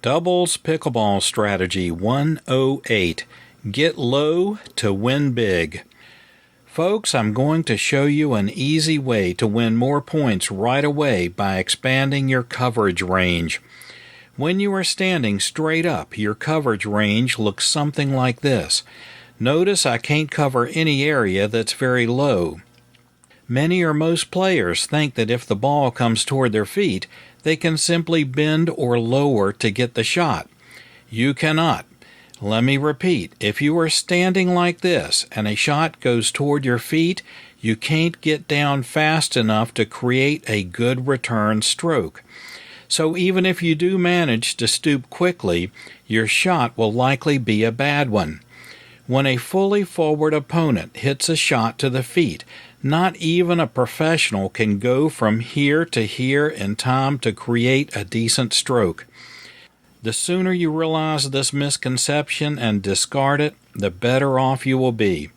Doubles Pickleball Strategy 108. Get low to win big. Folks, I'm going to show you an easy way to win more points right away by expanding your coverage range. When you are standing straight up, your coverage range looks something like this. Notice I can't cover any area that's very low. Many or most players think that if the ball comes toward their feet, they can simply bend or lower to get the shot. You cannot. Let me repeat, if you are standing like this and a shot goes toward your feet, you can't get down fast enough to create a good return stroke. So even if you do manage to stoop quickly, your shot will likely be a bad one. When a fully forward opponent hits a shot to the feet, not even a professional can go from here to here in time to create a decent stroke. The sooner you realize this misconception and discard it, the better off you will be.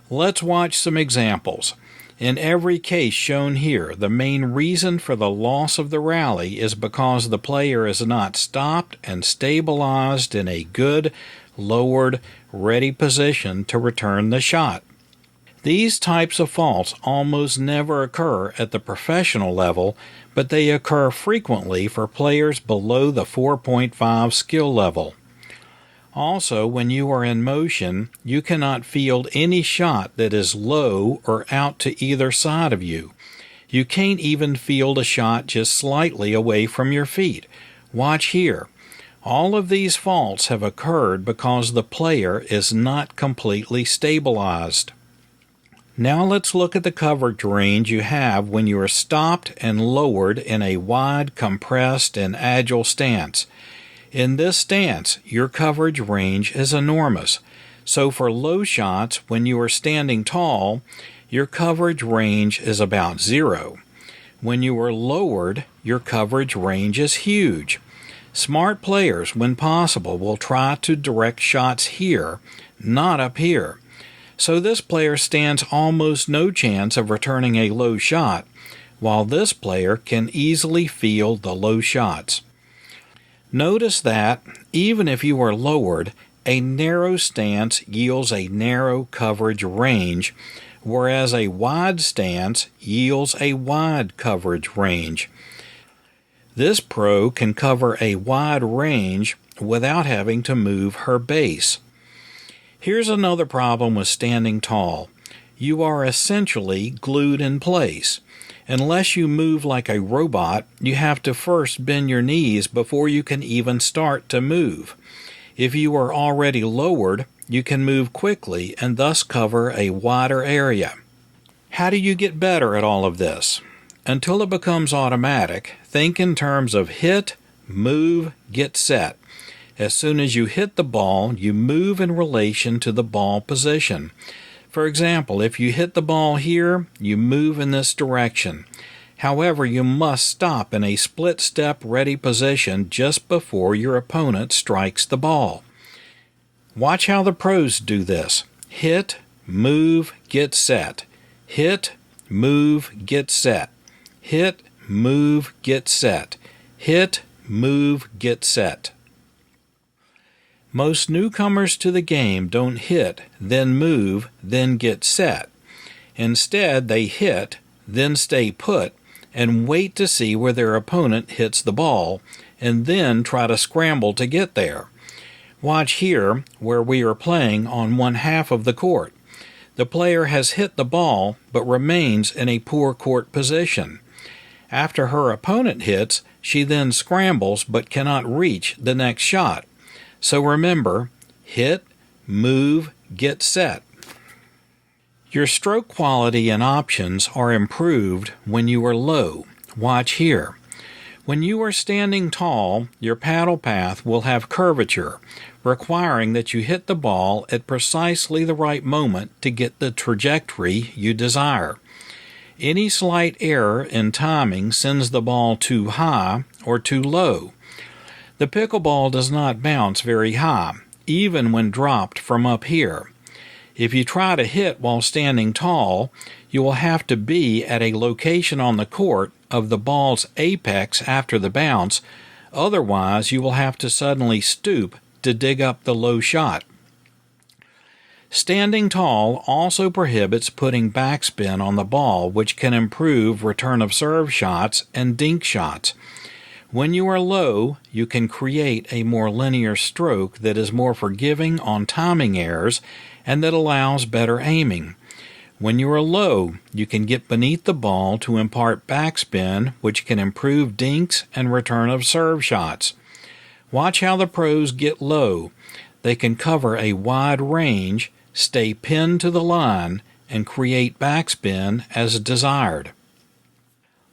Let's watch some examples. In every case shown here, the main reason for the loss of the rally is because the player is not stopped and stabilized in a good, lowered, ready position to return the shot. These types of faults almost never occur at the professional level, but they occur frequently for players below the 4.5 skill level. Also, when you are in motion, you cannot field any shot that is low or out to either side of you. You can't even field a shot just slightly away from your feet. Watch here. All of these faults have occurred because the player is not completely stabilized. Now let's look at the coverage range you have when you are stopped and lowered in a wide, compressed, and agile stance. In this stance, your coverage range is enormous. So for low shots, when you are standing tall, your coverage range is about 0. When you are lowered, your coverage range is huge. Smart players, when possible, will try to direct shots here, not up here. So this player stands almost no chance of returning a low shot, while this player can easily field the low shots. Notice that, even if you are lowered, a narrow stance yields a narrow coverage range, whereas a wide stance yields a wide coverage range. This pro can cover a wide range without having to move her base. Here's another problem with standing tall. You are essentially glued in place. Unless you move like a robot, you have to first bend your knees before you can even start to move. If you are already lowered, you can move quickly and thus cover a wider area. How do you get better at all of this? Until it becomes automatic, think in terms of hit, move, get set. As soon as you hit the ball, you move in relation to the ball position. For example, if you hit the ball here, you move in this direction. However, you must stop in a split-step ready position just before your opponent strikes the ball. Watch how the pros do this. Hit, move, get set. Hit, move, get set. Hit, move, get set. Hit, move, get set. Most newcomers to the game don't hit, then move, then get set. Instead, they hit, then stay put, and wait to see where their opponent hits the ball, and then try to scramble to get there. Watch here, where we are playing on one half of the court. The player has hit the ball, but remains in a poor court position. After her opponent hits, she then scrambles but cannot reach the next shot. So remember, hit, move, get set. Your stroke quality and options are improved when you are low. Watch here. When you are standing tall, your paddle path will have curvature, requiring that you hit the ball at precisely the right moment to get the trajectory you desire. Any slight error in timing sends the ball too high or too low. The pickleball does not bounce very high, even when dropped from up here. If you try to hit while standing tall, you will have to be at a location on the court of the ball's apex after the bounce, Otherwise, you will have to suddenly stoop to dig up the low shot. Standing tall also prohibits putting backspin on the ball, which can improve return of serve shots and dink shots. When you are low, you can create a more linear stroke that is more forgiving on timing errors and that allows better aiming. When you are low, you can get beneath the ball to impart backspin, which can improve dinks and return of serve shots. Watch how the pros get low. They can cover a wide range, stay pinned to the line, and create backspin as desired.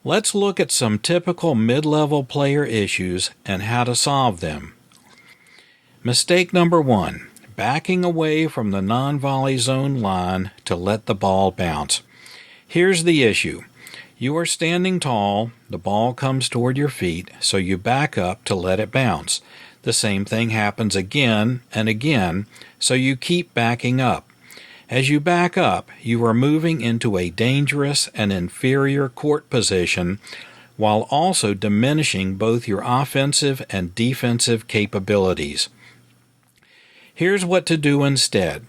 Let's look at some typical mid-level player issues and how to solve them. Mistake number 1, backing away from the non-volley zone line to let the ball bounce. Here's the issue. You are standing tall, the ball comes toward your feet, so you back up to let it bounce. The same thing happens again and again, so you keep backing up. As you back up, you are moving into a dangerous and inferior court position while also diminishing both your offensive and defensive capabilities. Here's what to do instead.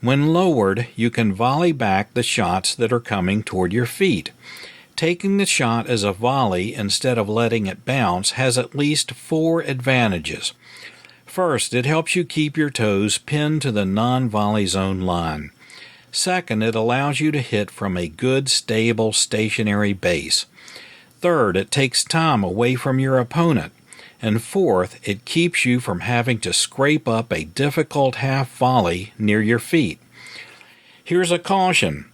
When lowered, you can volley back the shots that are coming toward your feet. Taking the shot as a volley instead of letting it bounce has at least 4 advantages. First, it helps you keep your toes pinned to the non-volley zone line. Second, it allows you to hit from a good, stable, stationary base. Third, it takes time away from your opponent. And fourth, it keeps you from having to scrape up a difficult half volley near your feet. Here's a caution.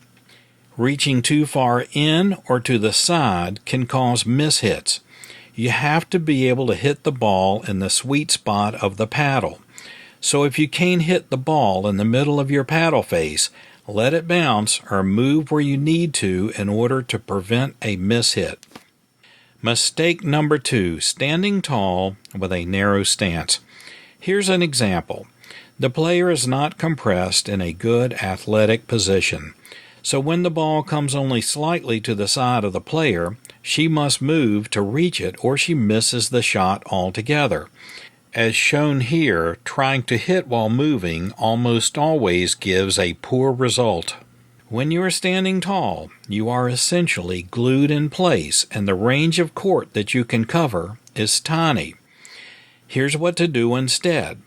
Reaching too far in or to the side can cause mishits. You have to be able to hit the ball in the sweet spot of the paddle. So if you can't hit the ball in the middle of your paddle face, let it bounce or move where you need to in order to prevent a mishit. Mistake number 2, standing tall with a narrow stance. Here's an example. The player is not compressed in a good athletic position. So when the ball comes only slightly to the side of the player, she must move to reach it or she misses the shot altogether. As shown here, trying to hit while moving almost always gives a poor result. When you are standing tall, you are essentially glued in place and the range of court that you can cover is tiny. Here's what to do instead.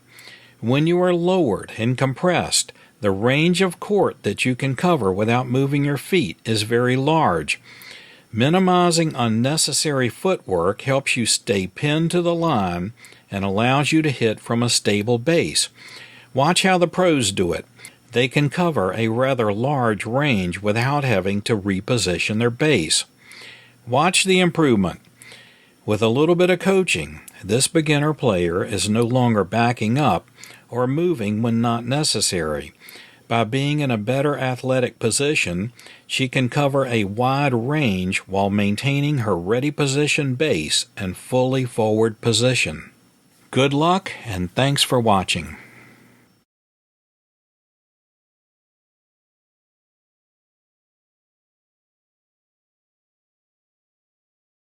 When you are lowered and compressed, the range of court that you can cover without moving your feet is very large. Minimizing unnecessary footwork helps you stay pinned to the line and allows you to hit from a stable base. Watch how the pros do it. They can cover a rather large range without having to reposition their base. Watch the improvement. With a little bit of coaching, this beginner player is no longer backing up or moving when not necessary. By being in a better athletic position, she can cover a wide range while maintaining her ready position base and fully forward position. Good luck, and thanks for watching.